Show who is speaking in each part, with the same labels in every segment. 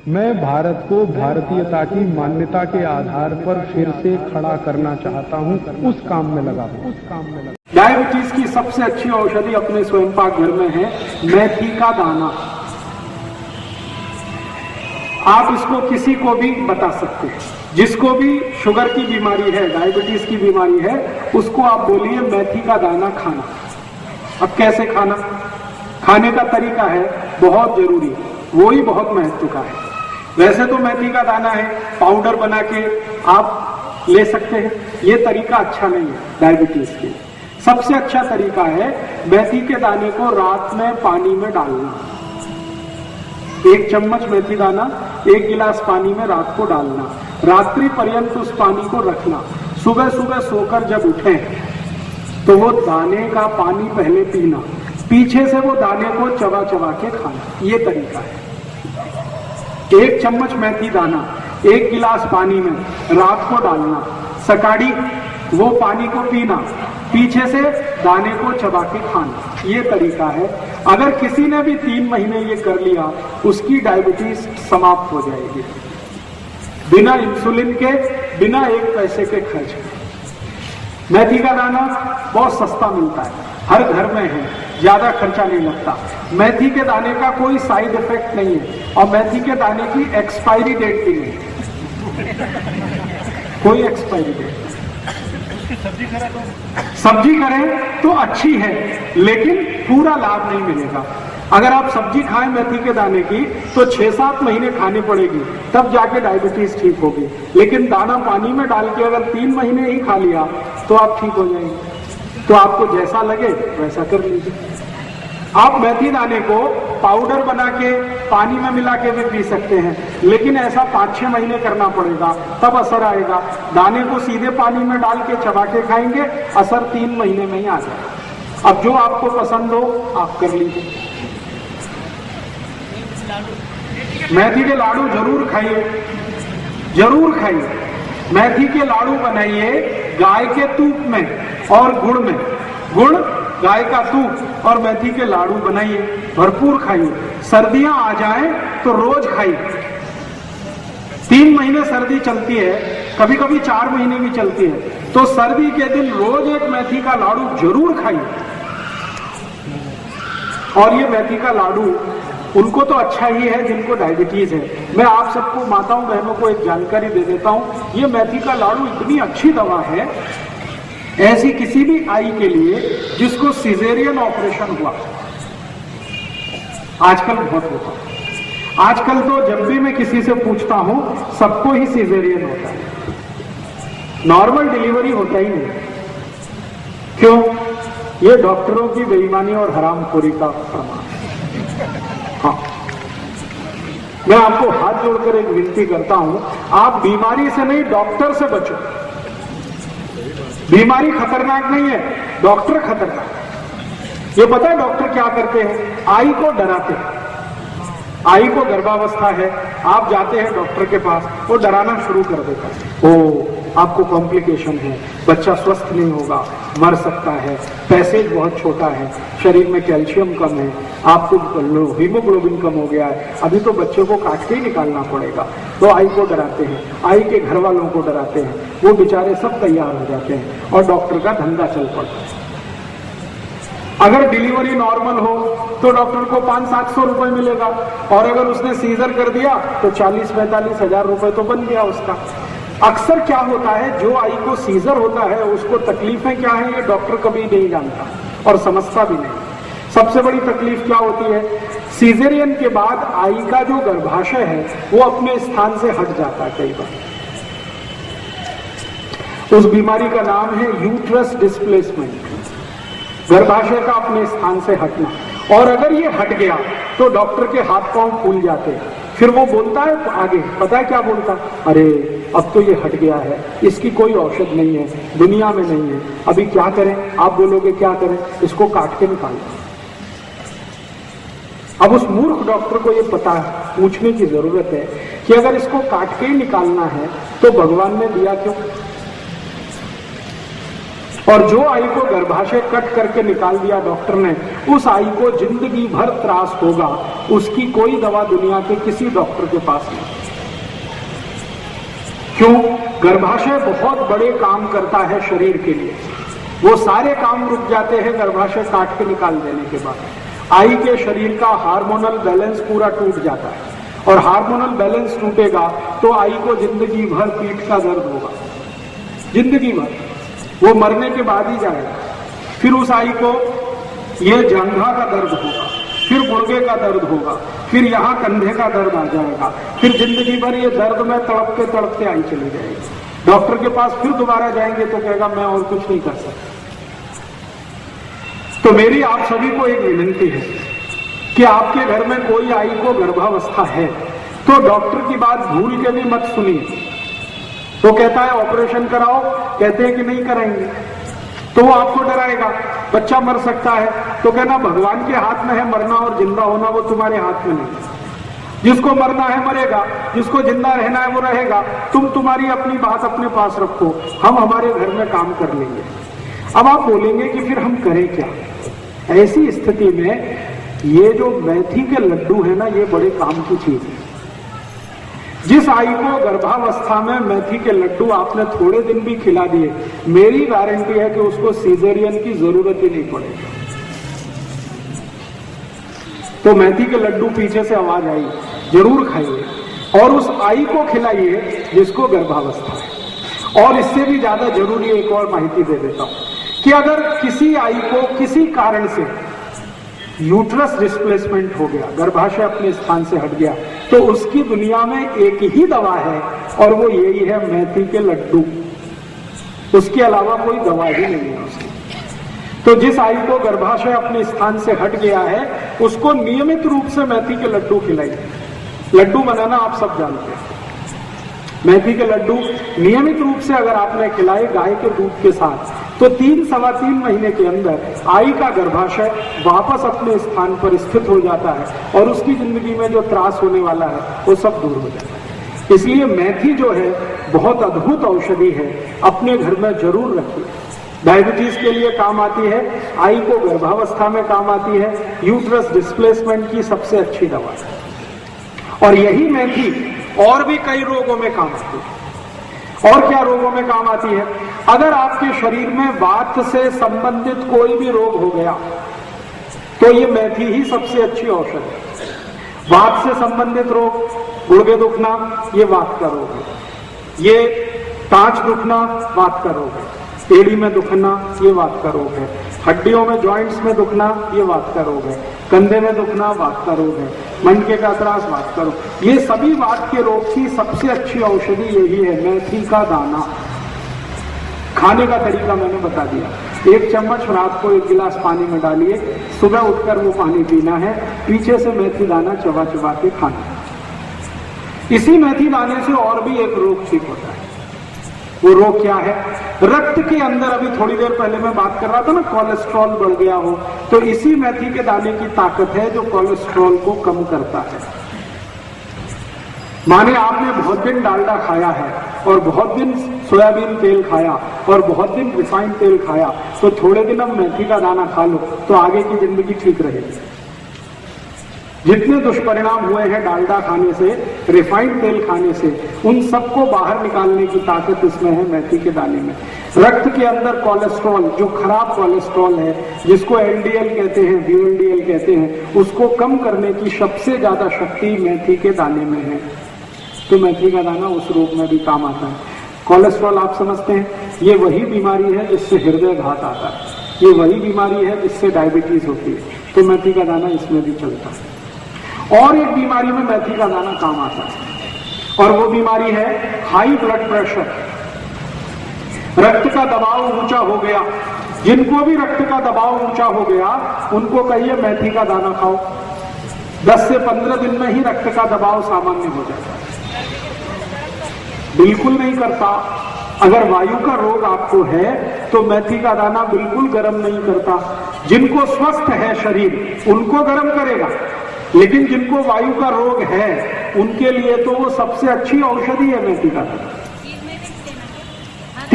Speaker 1: मैं भारत को भारतीयता की मान्यता के आधार पर फिर से खड़ा करना चाहता हूं, उस काम में लगा हूं।
Speaker 2: डायबिटीज की सबसे अच्छी औषधि अपने स्वयं पाक घर में है मेथी का दाना। आप इसको किसी को भी बता सकते हैं, जिसको भी शुगर की बीमारी है, डायबिटीज की बीमारी है, उसको आप बोलिए मेथी का दाना खाना। अब कैसे खाना, खाने का तरीका है बहुत जरूरी, वो ही बहुत महत्व का है। वैसे तो मेथी का दाना है, पाउडर बना के आप ले सकते हैं, ये तरीका अच्छा नहीं है डायबिटीज के। सबसे अच्छा तरीका है मेथी के दाने को रात में पानी में डालना। 1 चम्मच मेथी दाना 1 गिलास पानी में रात को डालना, रात्रि पर्यंत उस पानी को रखना। सुबह सुबह सोकर जब उठें तो वो दाने का पानी पहले पीना, पीछे से वो दाने को चबा चबा के खाना, ये तरीका है। 1 चम्मच मेथी दाना 1 गिलास पानी में रात को डालना, सकाड़ी वो पानी को पीना, पीछे से दाने को चबा के खाना, ये तरीका है। अगर किसी ने भी 3 महीने ये कर लिया, उसकी डायबिटीज समाप्त हो जाएगी, बिना इंसुलिन के, बिना 1 पैसे के खर्च के। मेथी का दाना बहुत सस्ता मिलता है, हर घर में है, ज्यादा खर्चा नहीं लगता। मेथी के दाने का कोई साइड इफेक्ट नहीं है, और मेथी के दाने की एक्सपायरी डेट भी नहीं है, कोई एक्सपायरी डेट। सब्जी करें तो अच्छी है, लेकिन पूरा लाभ नहीं मिलेगा। अगर आप सब्जी खाएं मेथी के दाने की तो 6-7 महीने खानी पड़ेगी, तब जाके डायबिटीज ठीक होगी। लेकिन दाना पानी में डाल के अगर 3 महीने ही खा लिया तो आप ठीक हो जाएंगे। तो आपको जैसा लगे वैसा कर लीजिए। आप मेथी दाने को पाउडर बना के पानी में मिला के भी पी सकते हैं, लेकिन ऐसा 5-6 महीने करना पड़ेगा, तब असर आएगा। दाने को सीधे पानी में डाल के चबा के खाएंगे, असर 3 महीने में ही आ जाएगा। अब जो आपको पसंद हो आप कर लीजिए। मेथी के लाडू जरूर खाइए, जरूर खाइए। मेथी के लाडू बनाइए गाय के तूप में और गुड़ में, गुड़, गाय का तूप और मेथी के लाडू बनाइए, भरपूर खाइए। सर्दियां आ जाएं तो रोज खाइए। 3 महीने सर्दी चलती है, कभी कभी 4 महीने भी चलती है, तो सर्दी के दिन रोज 1 मेथी का लाडू जरूर खाइए। और ये मेथी का लाडू उनको तो अच्छा ही है जिनको डायबिटीज है। मैं आप सबको, माताओं बहनों को एक जानकारी दे देता हूं, ये मेथी का लाडू इतनी अच्छी दवा है, ऐसी किसी भी आई के लिए जिसको सिजेरियन ऑपरेशन हुआ, आजकल बहुत होता है। आजकल तो जब भी मैं किसी से पूछता हूं सबको ही सिजेरियन होता है, नॉर्मल डिलीवरी होता ही नहीं। क्यों? ये डॉक्टरों की बेईमानी और हरामखोरी का प्रमाण। हाँ, मैं आपको हाथ जोड़कर एक विनती करता हूं, आप बीमारी से नहीं डॉक्टर से बचो। बीमारी खतरनाक नहीं है, डॉक्टर खतरनाक है। ये पता है डॉक्टर क्या करते हैं? आई को डराते हैं। आई को गर्भावस्था है, आप जाते हैं डॉक्टर के पास, वो डराना शुरू कर देता है, ओ आपको कॉम्प्लिकेशन है, बच्चा स्वस्थ नहीं होगा, मर सकता है, पैसेज बहुत छोटा है, शरीर में कैल्शियम कम है, आपको हीमोग्लोबिन कम हो गया है, अभी तो बच्चे को काट के ही निकालना पड़ेगा। तो आई को डराते हैं, आई के घर वालों को डराते हैं, वो बेचारे सब तैयार हो जाते हैं और डॉक्टर का धंधा चल पड़ता है। अगर डिलीवरी नॉर्मल हो तो डॉक्टर को 500-700 रुपए मिलेगा, और अगर उसने सीजर कर दिया तो 40-45 हजार रुपए तो बन गया उसका। अक्सर क्या होता है, जो आई को सीजर होता है उसको तकलीफें क्या है ये डॉक्टर कभी नहीं जानता और समझता भी नहीं। सबसे बड़ी तकलीफ क्या होती है, सीजरियन के बाद आई का जो गर्भाशय है वो अपने स्थान से हट जाता है कई बार। उस बीमारी का नाम है यूट्रस डिस्प्लेसमेंट, गर्भाशय का अपने स्थान से हटना। और अगर ये हट गया तो डॉक्टर के हाथ पांव फूल जाते हैं, फिर वो बोलता है आगे, पता है क्या बोलता? अरे अब तो ये हट गया है, इसकी कोई औषध नहीं है, दुनिया में नहीं है, अभी क्या करें? आप बोलोगे क्या करें? इसको काट के निकाल। अब उस मूर्ख डॉक्टर को ये पता पूछने की जरूरत है कि अगर इसको काट के ही निकालना है तो भगवान ने दिया क्यों? और जो आई को गर्भाशय कट करके निकाल दिया डॉक्टर ने, उस आई को जिंदगी भर त्रास होगा, उसकी कोई दवा दुनिया के किसी डॉक्टर के पास नहीं। क्यों? गर्भाशय बहुत बड़े काम करता है शरीर के लिए, वो सारे काम रुक जाते हैं गर्भाशय काट के निकाल देने के बाद। आई के शरीर का हार्मोनल बैलेंस पूरा टूट जाता है, और हार्मोनल बैलेंस टूटेगा तो आई को जिंदगी भर पीठ का दर्द होगा, जिंदगी भर, वो मरने के बाद ही जाएगा। फिर उस आई को ये जंघा का दर्द होगा, फिर गुर्गे का दर्द होगा, फिर यहाँ कंधे का दर्द आ जाएगा, फिर जिंदगी भर ये दर्द में तड़पते आई चली जाएगी। डॉक्टर के पास फिर दोबारा जाएंगे तो कहेगा मैं और कुछ नहीं कर सकता। तो मेरी आप सभी को एक विनती है कि आपके घर में कोई आई को गर्भावस्था है तो डॉक्टर की बात भूल के भी मत सुनिए। तो कहता है ऑपरेशन कराओ, कहते हैं कि नहीं कराएंगे, तो वो आपको डराएगा, बच्चा मर सकता है, तो कहना भगवान के हाथ में है मरना और जिंदा होना, वो तुम्हारे हाथ में नहीं। जिसको मरना है मरेगा, जिसको जिंदा रहना है वो रहेगा। तुम तुम्हारी अपनी बात अपने पास रखो, हम हमारे घर में काम कर लेंगे। अब आप बोलेंगे कि फिर हम करें क्या? ऐसी स्थिति में ये जो मेथी के लड्डू है ना, ये बड़े काम की चीज है। जिस आई को गर्भावस्था में मेथी के लड्डू आपने थोड़े दिन भी खिला दिए, मेरी गारंटी है कि उसको सीजरियन की जरूरत ही नहीं पड़ेगी। तो मेथी के लड्डू पीछे से आवाज आई, जरूर खाइए और उस आई को खिलाइए जिसको गर्भावस्था है। और इससे भी ज्यादा जरूरी एक और माहिती दे देता हूं कि अगर किसी आई को किसी कारण से यूट्रस डिस्प्लेसमेंट हो गया, गर्भाशय अपने स्थान से हट गया, तो उसकी दुनिया में एक ही दवा है और वो यही है मेथी के लड्डू। उसके अलावा कोई दवा ही नहीं है उसकी। तो जिस आई को गर्भाशय अपने स्थान से हट गया है उसको नियमित रूप से मेथी के लड्डू खिलाइए। लड्डू बनाना आप सब जानते हैं। मेथी के लड्डू नियमित रूप से अगर आपने खिलाए गाय के दूध के साथ, तो 3-3.25 महीने के अंदर आई का गर्भाशय वापस अपने स्थान पर स्थित हो जाता है और उसकी जिंदगी में जो त्रास होने वाला है वो सब दूर हो जाता है। इसलिए मेथी जो है बहुत अद्भुत औषधि है, अपने घर में जरूर रखिए। डायबिटीज के लिए काम आती है, आई को गर्भावस्था में काम आती है, यूट्रस डिस्प्लेसमेंट की सबसे अच्छी दवा है। और यही मेथी और भी कई रोगों में काम आती है। और क्या रोगों में काम आती है? अगर आपके शरीर में वात से संबंधित कोई भी रोग हो गया तो ये मेथी ही सबसे अच्छी औषध है। वात से संबंधित रोग, गुर्दे दुखना, ये वात का रोग है। ये टांच दुखना वात का रोग है। एड़ी में दुखना ये वात का रोग है। हड्डियों में जॉइंट्स में दुखना ये वात का रोग है। कंधे में दुखना वात का रोग है। मनके का त्रास वात का रोग। ये सभी वात के रोग की सबसे अच्छी औषधि यही है, मेथी का दाना। खाने का तरीका मैंने बता दिया। 1 चम्मच रात को 1 गिलास पानी में डालिए, सुबह उठकर वो पानी पीना है, पीछे से मेथी दाना चबा चबा के खाना। इसी मेथी दाने से और भी एक रोग ठीक होता है। वो रोग क्या है? रक्त के अंदर, अभी थोड़ी देर पहले मैं बात कर रहा था ना, कोलेस्ट्रॉल बढ़ गया हो, तो इसी मेथी के दाने की ताकत है जो कोलेस्ट्रॉल को कम करता है। माने आपने बहुत दिन डालडा खाया है और बहुत दिन सोयाबीन तेल खाया और बहुत दिन रिफाइंड तेल खाया, तो थोड़े दिन अब मेथी का दाना खा लो तो आगे की जिंदगी ठीक रहेगी। जितने दुष्परिणाम हुए हैं डालडा खाने से, रिफाइंड तेल खाने से, उन सबको बाहर निकालने की ताकत इसमें है मेथी के दाने में। रक्त के अंदर कोलेस्ट्रॉल, जो खराब कोलेस्ट्रॉल है, जिसको एलडीएल कहते हैं, वीएलडीएल कहते हैं, उसको कम करने की सबसे ज्यादा शक्ति मेथी के दाने में है। तो मेथी का दाना उस रोग में भी काम आता है। कोलेस्ट्रॉल आप समझते हैं, ये वही बीमारी है जिससे हृदय घात आता है, ये वही बीमारी है जिससे डायबिटीज होती है। तो मेथी का दाना इसमें भी चलता है। और एक बीमारी में मेथी का दाना काम आता है और वो बीमारी है हाई ब्लड प्रेशर। रक्त का दबाव ऊंचा हो गया, जिनको भी रक्त का दबाव ऊंचा हो गया उनको कहिए मेथी का दाना खाओ, 10 से 15 दिन में ही रक्त का दबाव सामान्य हो जाता है। बिल्कुल नहीं करता। अगर वायु का रोग आपको है तो मेथी का दाना बिल्कुल गर्म नहीं करता। जिनको स्वस्थ है शरीर उनको गर्म करेगा, लेकिन जिनको वायु का रोग है उनके लिए तो वो सबसे अच्छी औषधि है मेथी का दाना।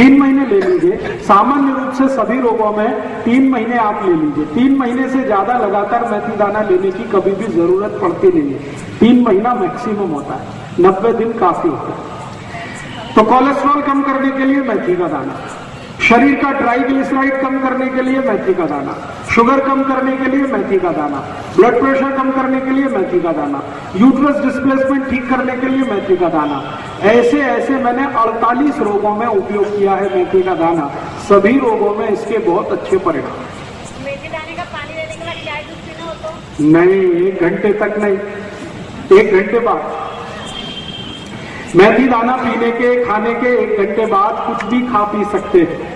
Speaker 2: 3 महीने ले लीजिए। सामान्य रूप से सभी रोगों में 3 महीने आप ले लीजिए। 3 महीने से ज्यादा लगातार मेथी दाना लेने की कभी भी जरूरत पड़ती नहीं है। 3 महीना मैक्सिमम होता है, 90 दिन काफी होता है। तो कोलेस्ट्रॉल कम करने के लिए मेथी का दाना, शरीर का ट्राइग्लिसराइड कम करने के लिए मेथी का दाना, शुगर कम करने के लिए मेथी का दाना, ब्लड प्रेशर कम करने के लिए मेथी का दाना, यूट्रस डिस्प्लेसमेंट ठीक करने के लिए मेथी का दाना। ऐसे ऐसे मैंने 48 रोगों में उपयोग किया है मेथी का दाना। सभी रोगों में इसके बहुत अच्छे परिणाम।
Speaker 3: मेथी दाने का पानी लेने के बाद चाय दूध पीना हो तो?
Speaker 2: नहीं, 1 घंटे तक नहीं, 1 घंटे बाद। मेथी दाना पीने के, खाने के 1 घंटे बाद कुछ भी खा पी सकते हैं।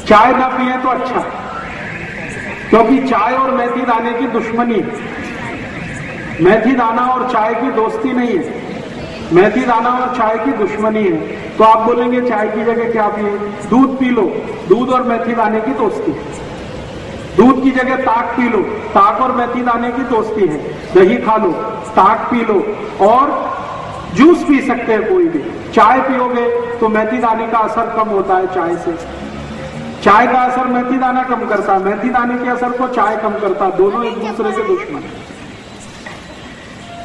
Speaker 2: चाय ना पिए तो अच्छा, क्योंकि चाय और मेथी दाने की दुश्मनी है। मेथी दाना और चाय की दोस्ती नहीं है, मेथी दाना और चाय की दुश्मनी है। तो आप बोलेंगे चाय की जगह क्या पिए? दूध पी लो, दूध और मेथी दाने की दोस्ती है। दूध की जगह ताक पी लो, ताक और मेथी दाने की दोस्ती है। दही खा लो, ताक पी लो, और जूस पी सकते हैं कोई भी। चाय पियोगे तो मेथी दाने का असर कम होता है चाय से। चाय का असर मेथी दाना कम करता है, मेथी दाने के असर को चाय कम करता है। दोनों एक दूसरे के दुश्मन है।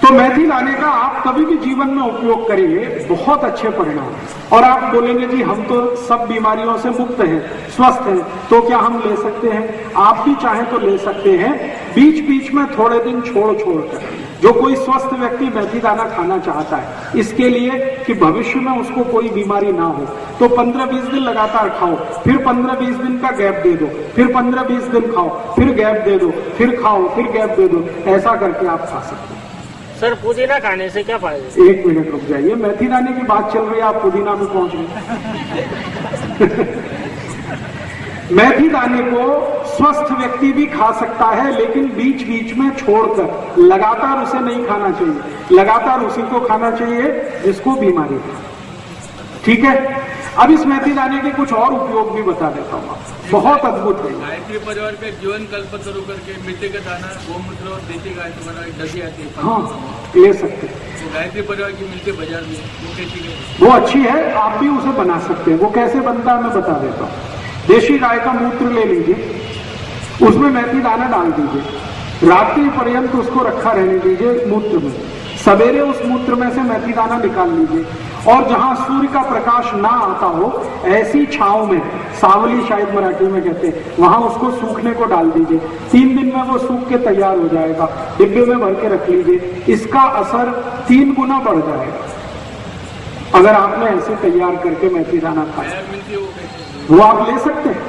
Speaker 2: तो मेथी दाने का आप कभी भी जीवन में उपयोग करिए, बहुत अच्छे परिणाम। और आप बोलेंगे जी हम तो सब बीमारियों से मुक्त हैं, स्वस्थ हैं, तो क्या हम ले सकते हैं? आप भी चाहें तो ले सकते हैं, बीच बीच में थोड़े दिन छोड़ कर। जो कोई स्वस्थ व्यक्ति मेथी दाना खाना चाहता है, इसके लिए कि भविष्य में उसको कोई बीमारी ना हो, तो 15-20 दिन लगातार खाओ, फिर 15-20 दिन का गैप दे दो, फिर 15-20 दिन खाओ, फिर गैप दे दो, फिर खाओ, फिर गैप दे दो। ऐसा करके आप खा सकते हैं।
Speaker 4: सर पुदीना खाने से क्या फायदे?
Speaker 2: 1 मिनट रुक जाइए, मेथी दाने की बात चल रही है, आप पुदीना में पहुंच गए। मेथी दाने को स्वस्थ व्यक्ति भी खा सकता है, लेकिन बीच बीच में छोड़कर, लगातार उसे नहीं खाना चाहिए। लगातार उसी को खाना चाहिए जिसको बीमारी है। ठीक है, अब इस मेथी दाने के कुछ और उपयोग भी बता देता हूँ, बहुत अद्भुत है।
Speaker 5: गायत्री परिवार के जीवन कल्पतरु करके मिट्टी का दाना, गोमूत्र और देसी गाय से बना दही आती है,
Speaker 2: हाँ ले सकते हैं।
Speaker 5: तो गायत्री परिवार की मिलती है बाजार में, वो कैसी है?
Speaker 2: वो अच्छी है, आप भी उसे बना सकते हैं। वो कैसे बनता है मैं बता देता हूँ। देशी गाय का मूत्र ले लीजिए, उसमें मेथी दाना डाल दीजिए, रात्रि पर्यंत उसको रखा रहने दीजिए मूत्र में। सवेरे उस मूत्र में से मेथी दाना निकाल लीजिए, और जहां सूर्य का प्रकाश ना आता हो, ऐसी छांव में, सावली शायद मराठी में कहते हैं, वहां उसको सूखने को डाल दीजिए। 3 दिन में वो सूख के तैयार हो जाएगा। डिब्बे में भर के रख लीजिए, इसका असर 3 गुना बढ़ जाएगा अगर आपने ऐसे तैयार करके मेथी दाना खाया। वो आप ले सकते हैं,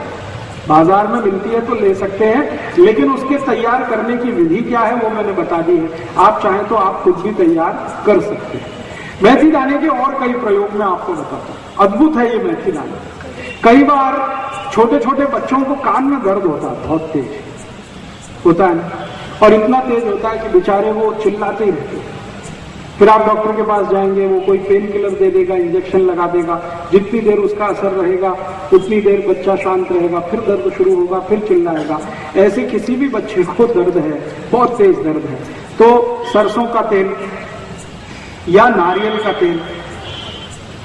Speaker 2: बाजार में मिलती है तो ले सकते हैं, लेकिन उसके तैयार करने की विधि क्या है वो मैंने बता दी है। आप चाहें तो आप खुद भी तैयार कर सकते हैं। मेथी दाने के और कई प्रयोग मैं आपको बताता हूँ। अद्भुत है ये मेथी दाना। कई बार छोटे छोटे बच्चों को कान में दर्द होता है, बहुत तेज होता है, और इतना तेज होता है कि बेचारे वो चिल्लाते ही रहते हैं। फिर आप डॉक्टर के पास जाएंगे, वो कोई पेन किलर दे देगा, इंजेक्शन लगा देगा। जितनी देर उसका असर रहेगा उतनी देर बच्चा शांत रहेगा, फिर दर्द शुरू होगा, फिर चिल्लाएगा। ऐसे किसी भी बच्चे को दर्द है, बहुत तेज दर्द है, तो सरसों का तेल या नारियल का तेल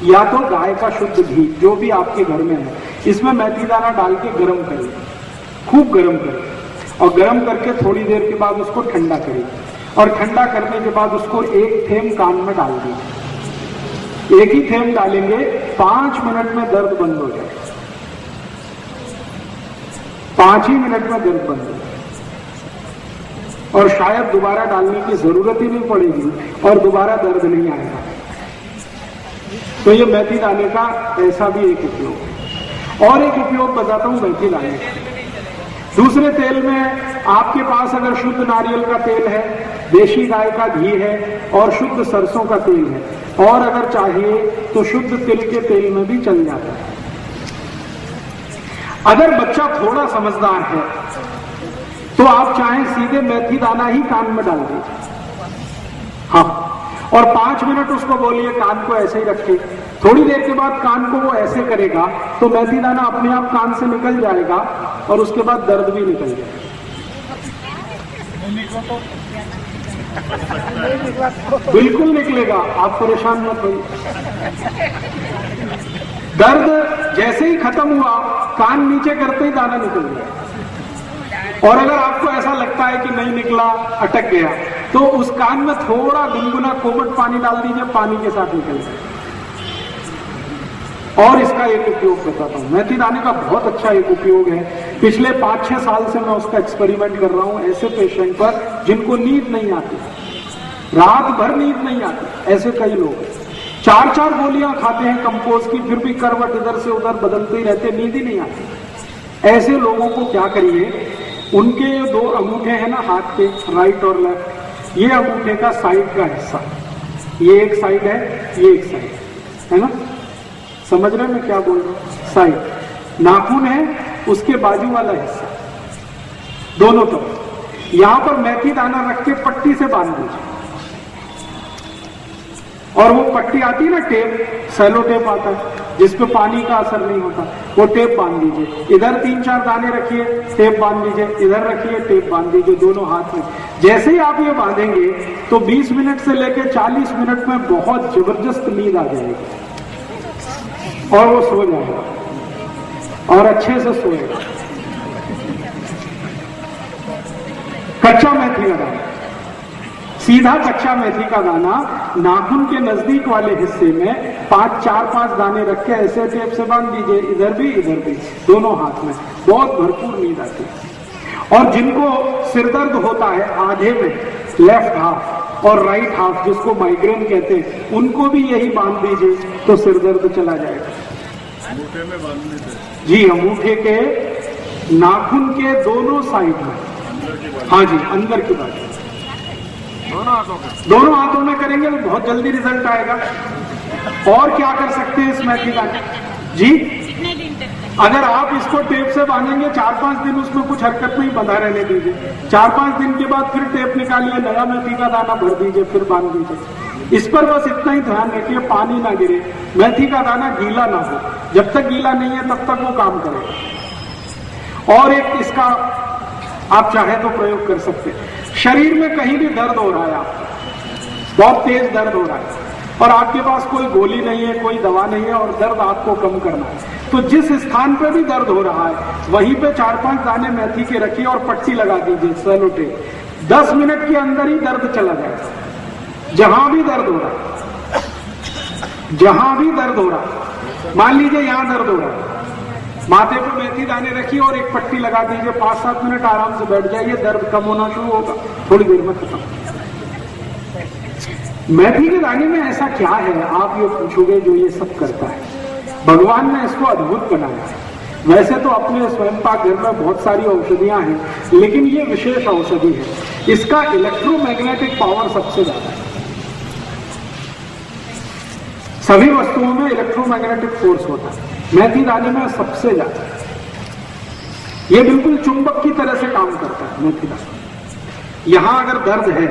Speaker 2: या तो गाय का शुद्ध घी, जो भी आपके घर में है, इसमें मेथी दाना डाल के गर्म करिए, खूब गर्म करिए, और गर्म करके थोड़ी देर के बाद उसको ठंडा करिए, और ठंडा करने के बाद उसको 1 थेंब कान में डाल दीजिए। 1 ही थेंब डालेंगे, 5 मिनट में दर्द बंद हो जाएगा। 5 ही मिनट में दर्द बंद हो जाएगा, और शायद दोबारा डालने की जरूरत ही नहीं पड़ेगी, और दोबारा दर्द नहीं आएगा। तो ये मेथी दाने का ऐसा भी एक उपयोग है। और एक उपयोग बताता हूं मेथी दाने का। दूसरे तेल में आपके पास अगर शुद्ध नारियल का तेल है, देशी गाय का घी है, और शुद्ध सरसों का तेल है, और अगर चाहिए तो शुद्ध तिल के तेल में भी चल जाता है। अगर बच्चा थोड़ा समझदार है तो आप चाहें सीधे मेथी दाना ही कान में डाल दीजिए, हाँ, और 5 मिनट उसको बोलिए कान को ऐसे ही रखिए। थोड़ी देर के बाद कान को वो ऐसे करेगा तो मेथी दाना अपने आप कान से निकल जाएगा, और उसके बाद दर्द भी निकल जाएगा। बिल्कुल निकलेगा, आप परेशान मत होइए। दर्द जैसे ही खत्म हुआ, कान नीचे करते ही दाना निकल गया। और अगर आपको ऐसा लगता है कि नहीं निकला, अटक गया, तो उस कान में थोड़ा गुनगुना कोमट पानी डाल दीजिए, पानी के साथ निकल जाए। और इसका एक उपयोग बताता हूं, मेथी दाने का बहुत अच्छा एक उपयोग है। पिछले 5-6 साल से मैं उसका एक्सपेरिमेंट कर रहा हूं ऐसे पेशेंट पर जिनको नींद नहीं आती, रात भर नींद नहीं आती, ऐसे कई लोग 4-4 गोलियां खाते हैं कंपोज की, फिर भी करवट इधर से उधर बदलते ही रहते, नींद ही नहीं आती। ऐसे लोगों को क्या करिए, उनके 2 अंगूठे हैं ना हाथ के, राइट और लेफ्ट, ये अंगूठे का साइड का हिस्सा, ये एक साइड है, ये एक साइड है ना, समझ रहे हैं मैं क्या बोल रहा हूं? साइड नाखून है, उसके बाजू वाला हिस्सा, दोनों तरफ यहां पर मेथी दाना रख के पट्टी से बांध दीजिए। और वो पट्टी आती है ना टेप, सेलो टेप आता है जिसपे पानी का असर नहीं होता, वो टेप बांध दीजिए। इधर 3-4 दाने रखिए, टेप बांध दीजिए, इधर रखिए, टेप बांध दीजिए, दोनों हाथ में। जैसे ही आप ये बांधेंगे तो 20 मिनट से लेकर 40 मिनट में बहुत जबरदस्त नींद आ जाएगी और वो सो जाएगा और अच्छे से सोएगा। कच्चा मेथी का दाना, सीधा कच्चा मेथी का दाना नाखून के नजदीक वाले हिस्से में 4-5 दाने रख के ऐसे टेप से बांध दीजिए, इधर भी, दोनों हाथ में, बहुत भरपूर नींद आती है। और जिनको सिरदर्द होता है आधे में, लेफ्ट हाफ और राइट हाफ, जिसको माइग्रेन कहते हैं, उनको भी यही बांध दीजिए तो सिरदर्द चला जाएगा।
Speaker 5: अंगूठे में बांधने से? जी,
Speaker 2: अंगूठे के नाखून के दोनों साइड में, हाँ जी, अंदर की बात, दोनों हाथों में करेंगे तो बहुत जल्दी रिजल्ट आएगा। और क्या कर सकते हैं इस मेथी दाने जी, अगर आप इसको टेप से बांधेंगे 4-5 दिन, उसमें कुछ हरकत नहीं, बंधा रहने दीजिए। 4-5 दिन के बाद फिर टेप निकालिए, नया मेथी का दाना भर दीजिए, फिर बांध दीजिए। इस पर बस इतना ही ध्यान रखिए, पानी ना गिरे, मेथी का दाना गीला ना हो। जब तक गीला नहीं है तब तक वो काम करेगा। और एक इसका आप चाहे तो प्रयोग कर सकते हैं, शरीर में कहीं भी दर्द हो रहा है, आपको बहुत तेज दर्द हो रहा है और आपके पास कोई गोली नहीं है, कोई दवा नहीं है और दर्द आपको कम करना है, तो जिस स्थान पे भी दर्द हो रहा है वहीं पे 4-5 दाने मेथी के रखिए और पट्टी लगा दीजिए, सेलो टेप। 10 मिनट के अंदर ही दर्द चला जाएगा। जहां भी दर्द हो रहा है, जहां भी दर्द हो रहा है, मान लीजिए यहां दर्द हो रहा है, माथे पे मेथी दाने रखिए और एक पट्टी लगा दीजिए, 5-7 मिनट आराम से बैठ जाइए, दर्द कम होना शुरू होगा, थोड़ी देर में खत्म। मेथी के दाने में ऐसा क्या है, आप ये पूछोगे, जो ये सब करता है? भगवान ने इसको अद्भुत बनाया है। वैसे तो अपने स्वयं पाक घर में बहुत सारी औषधियां हैं, लेकिन ये विशेष औषधि है। इसका इलेक्ट्रोमैग्नेटिक पावर सबसे ज्यादा है। सभी वस्तुओं में इलेक्ट्रोमैग्नेटिक फोर्स होता है, मेथी दाने में सबसे ज्यादा। ये बिल्कुल चुंबक की तरह से काम करता है मेथी दाना। यहां अगर दर्द है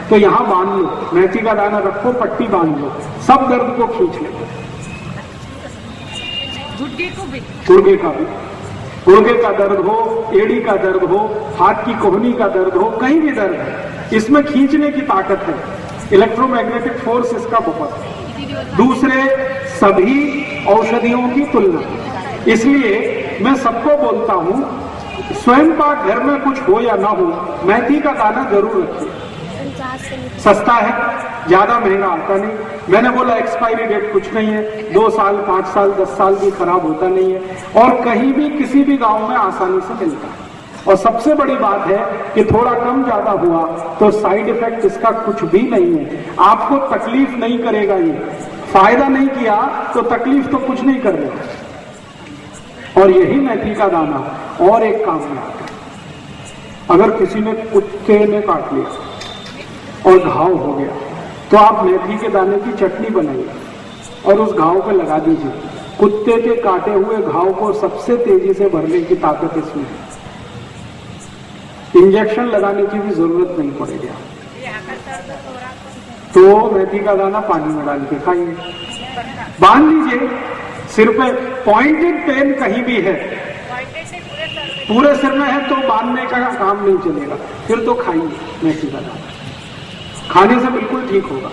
Speaker 2: तो यहां बांध लो, मेथी का दाना रखो, पट्टी बांध लो, सब दर्द को खींच ले। गुर्गे का भी, गुर्गे का दर्द हो, एड़ी का दर्द हो, हाथ की कोहनी का दर्द हो, कहीं भी दर्द है, इसमें खींचने की ताकत है। इलेक्ट्रोमैग्नेटिक फोर्स इसका बहुत है, दूसरे सभी औषधियों की तुलना। इसलिए मैं सबको बोलता हूं, स्वयं पाक घर में कुछ हो या ना हो, मेथी का दाना जरूर रखिए। सस्ता है, ज्यादा महंगा आता नहीं। मैंने बोला एक्सपायरी डेट कुछ नहीं है, 2 साल, 5 साल, 10 साल भी खराब होता नहीं है और कहीं भी किसी भी गांव में आसानी से मिलता है। और सबसे बड़ी बात है कि थोड़ा कम ज्यादा हुआ तो साइड इफेक्ट इसका कुछ भी नहीं है, आपको तकलीफ नहीं करेगा। ये फायदा नहीं किया तो तकलीफ तो कुछ नहीं कर रहा। और यही मेथी का दाना और एक काम में आता है। अगर किसी ने कुत्ते ने काट लिया और घाव हो गया तो आप मेथी के दाने की चटनी बनाइए और उस घाव पे लगा दीजिए। कुत्ते के काटे हुए घाव को सबसे तेजी से भरने की ताकत इसमें है। इंजेक्शन लगाने की भी जरूरत नहीं पड़ेगी। तो मेथी का दाना पानी में डाल के खाइए, बांध लीजिए सिर पे। पॉइंटेड पेन कहीं भी है, पूरे सिर में है तो बांधने का काम नहीं चलेगा, फिर तो खाइए मेथी का दाना, खाने से बिल्कुल ठीक होगा।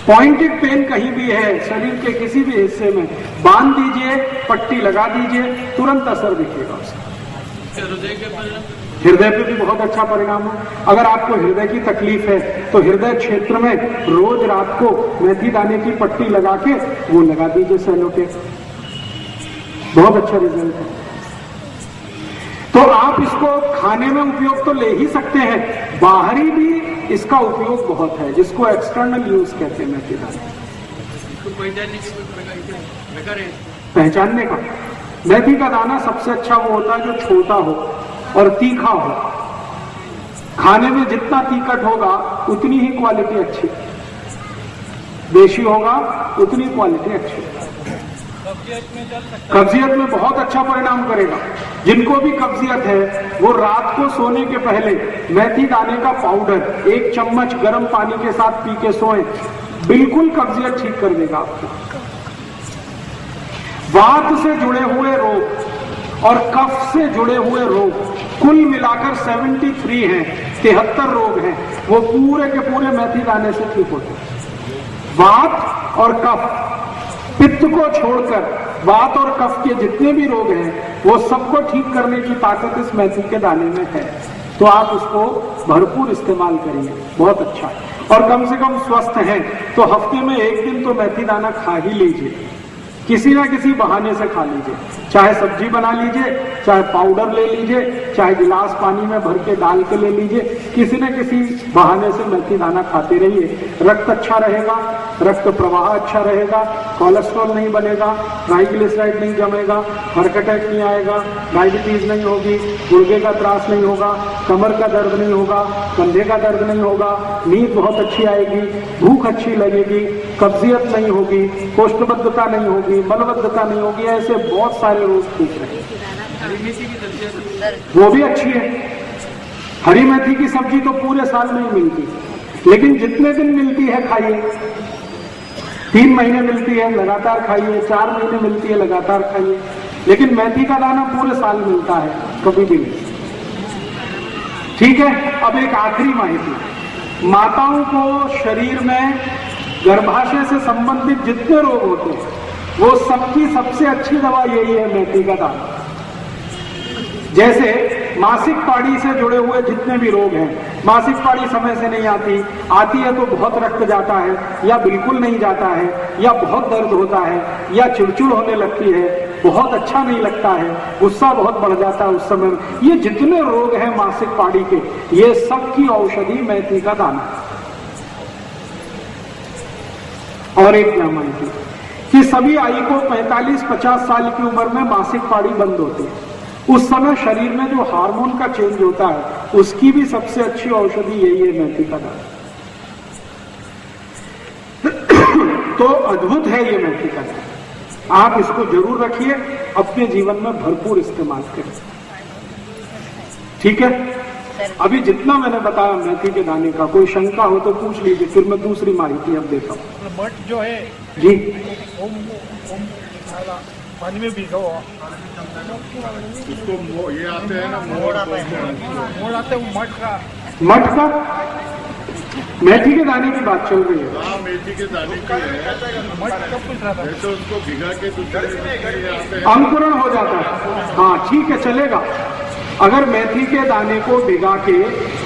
Speaker 2: पॉइंटेड पेन कहीं भी है शरीर के किसी भी हिस्से में, बांध दीजिए, पट्टी लगा दीजिए, तुरंत असर दिखेगा उसका।
Speaker 5: हृदय के परिणाम,
Speaker 2: हृदय पे भी बहुत अच्छा परिणाम है। अगर आपको हृदय की तकलीफ है तो हृदय क्षेत्र में रोज रात को मेथी दाने की पट्टी लगा के वो लगा दीजिए सेलो टेप, बहुत अच्छा रिजल्ट है। तो आप इसको खाने में उपयोग तो ले ही सकते हैं, बाहरी भी इसका उपयोग बहुत है, जिसको एक्सटर्नल यूज कहते हैं मेथी दाने।
Speaker 5: इसको पहचानने की कोई प्रकार है?
Speaker 2: पहचानने का, मेथी का दाना सबसे अच्छा वो होता है जो छोटा हो और तीखा हो। खाने में जितना तीखट होगा उतनी ही क्वालिटी अच्छी, देशी होगा उतनी क्वालिटी अच्छी। कब्जियत में बहुत अच्छा परिणाम करेगा। जिनको भी कब्जियत है वो रात को सोने के पहले मेथी दाने का पाउडर 1 चम्मच गर्म पानी के साथ पी के सोएं, बिल्कुल कब्जियत ठीक कर देगा आपको। वात से जुड़े हुए रोग और कफ से जुड़े हुए रोग कुल मिलाकर 73 हैं, 73 रोग हैं, वो पूरे के पूरे मेथी दाने से ठीक होते हैं। वात और कफ, पित्त को छोड़कर वात और कफ के जितने भी रोग हैं वो सबको ठीक करने की ताकत इस मेथी के दाने में है। तो आप उसको भरपूर इस्तेमाल करिए, बहुत अच्छा है। और कम से कम स्वस्थ हैं तो हफ्ते में 1 दिन तो मेथी दाना खा ही लीजिए, किसी ना किसी बहाने से खा लीजिए, चाहे सब्जी बना लीजिए, चाहे पाउडर ले लीजिए, चाहे गिलास पानी में भर के डाल के ले लीजिए, किसी न किसी बहाने से मेथी दाना खाते रहिए। रक्त अच्छा रहेगा, रक्त प्रवाह अच्छा रहेगा, कोलेस्ट्रॉल नहीं बनेगा, ट्राइग्लिसराइड नहीं जमेगा, हार्ट अटैक नहीं आएगा, डायबिटीज नहीं होगी, गुर्दे का त्रास नहीं होगा, कमर का दर्द नहीं होगा, कंधे का दर्द नहीं होगा, नींद बहुत अच्छी आएगी, भूख अच्छी लगेगी, कब्जियत नहीं होगी, कोष्ठबद्धता नहीं होगी, मलबद्धता नहीं होगी, ऐसे बहुत सारे रोग ठीक रहेंगे।
Speaker 5: हरी मेथी की सब्जी
Speaker 2: वो भी अच्छी है। हरी मेथी की सब्जी तो पूरे साल नहीं मिलती, लेकिन जितने दिन मिलती है खाइए। 3 महीने मिलती है लगातार खाइए, 4 महीने मिलती है लगातार खाइए, लेकिन मेथी का दाना पूरे साल मिलता है, कभी भी नहीं। ठीक है, अब एक आखिरी माहिती, माताओं को शरीर में गर्भाशय से संबंधित जितने रोग होते हैं वो सबकी सबसे अच्छी दवा यही है, मेथी का दाना। जैसे मासिक पाड़ी से जुड़े हुए जितने भी रोग हैं, मासिक पाड़ी समय से नहीं आती, आती है तो बहुत रक्त जाता है या बिल्कुल नहीं जाता है, या बहुत दर्द होता है, या चिड़चिड़ होने लगती है, बहुत अच्छा नहीं लगता है, गुस्सा बहुत बढ़ जाता है उस समय, ये जितने रोग हैं मासिक पाड़ी के, ये सबकी औषधि मेथी का दाना। और एक क्या माहिती कि सभी आई को 45-50 साल की उम्र में मासिक पाड़ी बंद होती है। उस समय शरीर में जो हार्मोन का चेंज होता है उसकी भी सबसे अच्छी औषधि यही है, मेथी का दाना। तो अद्भुत है ये मेथी का दाना, आप इसको जरूर रखिए, अपने जीवन में भरपूर इस्तेमाल करें। ठीक है, अभी जितना मैंने बताया मेथी के दाने का, कोई शंका हो तो पूछ लीजिए, फिर मैं दूसरी माहिती अब देता हूँ।
Speaker 4: मठ जो है
Speaker 2: जी,
Speaker 4: पानी में भिगो,
Speaker 6: इसको ये आते हैं ना, मोड़ आते हैं
Speaker 4: मठ का
Speaker 2: मठ का मेथी के दाने की बात चल रही है।
Speaker 6: हाँ, मेथी के दाने की है,
Speaker 4: मठ कब पूछ रहा था?
Speaker 6: तो उसको भिगा के दूसरे आते हैं,
Speaker 2: अंकुरण हो जाता है। हाँ ठीक है, चलेगा। अगर मेथी के दाने को भिगा के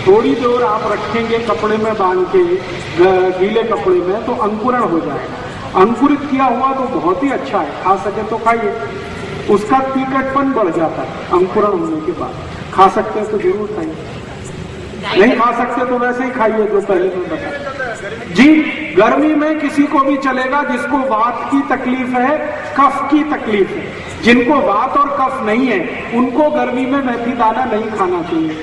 Speaker 2: थोड़ी देर आप रखेंगे कपड़े में बांध के, गीले कपड़े में, तो अंकुरण हो जाएगा। अंकुरित किया हुआ तो बहुत ही अच्छा है, खा सके तो खाइए, उसका तीखटपन बढ़ जाता है अंकुरण होने के बाद। खा सकते हैं तो जरूर खाइए, नहीं खा सकते तो वैसे ही खाइए जो पहले मैं बताया। जी, गर्मी में किसी को भी चलेगा जिसको वात की तकलीफ है, कफ की तकलीफ है। जिनको वात और कफ नहीं है उनको गर्मी में मेथी दाना नहीं खाना चाहिए।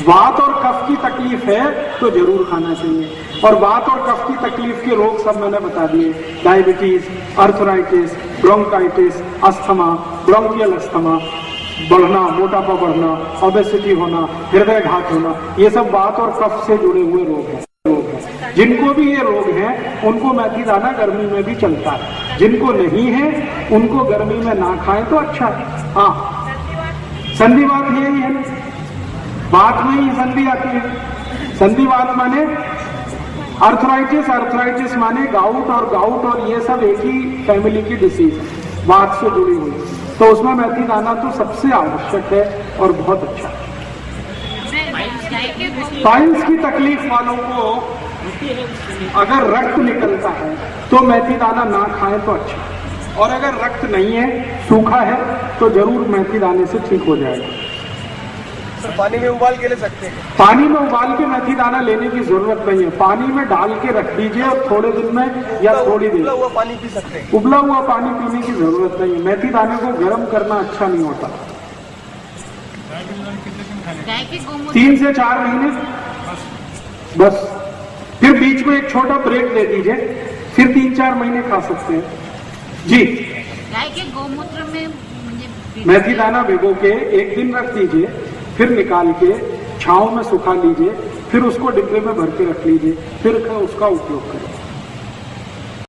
Speaker 2: वात और कफ की तकलीफ है तो जरूर खाना चाहिए। और वात और कफ की तकलीफ के रोग सब मैंने बता दिए, diabetes, arthritis, bronchitis, asthma, bronchial asthma बढ़ना, मोटापा बढ़ना, ओबेसिटी होना, हृदय घात होना, ये सब वात और कफ से जुड़े हुए रोग हैं। जिनको भी ये रोग हैं उनको मेथी दाना गर्मी में भी चलता है, जिनको नहीं है उनको गर्मी में ना खाएं तो अच्छा है। हाँ, संधिवात यही है, बात में ही संधि आती है। संधिवात माने अर्थराइटिस माने गाउट और ये सब एक ही फैमिली की डिसीज है, वात से जुड़ी हुई, तो उसमें मेथी दाना तो सबसे आवश्यक है और बहुत अच्छा है। पाइल्स की तकलीफ वालों को अगर रक्त निकलता है तो मेथी दाना ना खाएं तो अच्छा, और अगर रक्त नहीं है, सूखा है, तो जरूर मेथी दाने से ठीक हो जाएगा।
Speaker 6: पानी में उबाल के ले सकते हैं?
Speaker 2: पानी में उबाल के मेथी दाना लेने की जरूरत नहीं है, पानी में डाल के रख दीजिए और थोड़े दिन में या थोड़ी देर
Speaker 6: उबला हुआ पानी पी सकते हैं?
Speaker 2: उबला हुआ पानी पीने की जरूरत नहीं है, मेथी दाने को गर्म करना अच्छा नहीं होता। 3 से 4 महीने बस, फिर बीच में एक छोटा ब्रेक दे दीजिए, फिर 3-4 महीने खा सकते हैं जी।
Speaker 3: गाय के गौमूत्र में
Speaker 2: मेथी दाना भिगो के 1 दिन रख दीजिए, फिर निकाल के छांव में सुखा लीजिए, फिर उसको डिब्बे में भर के रख लीजिए, फिर उसका उपयोग करें।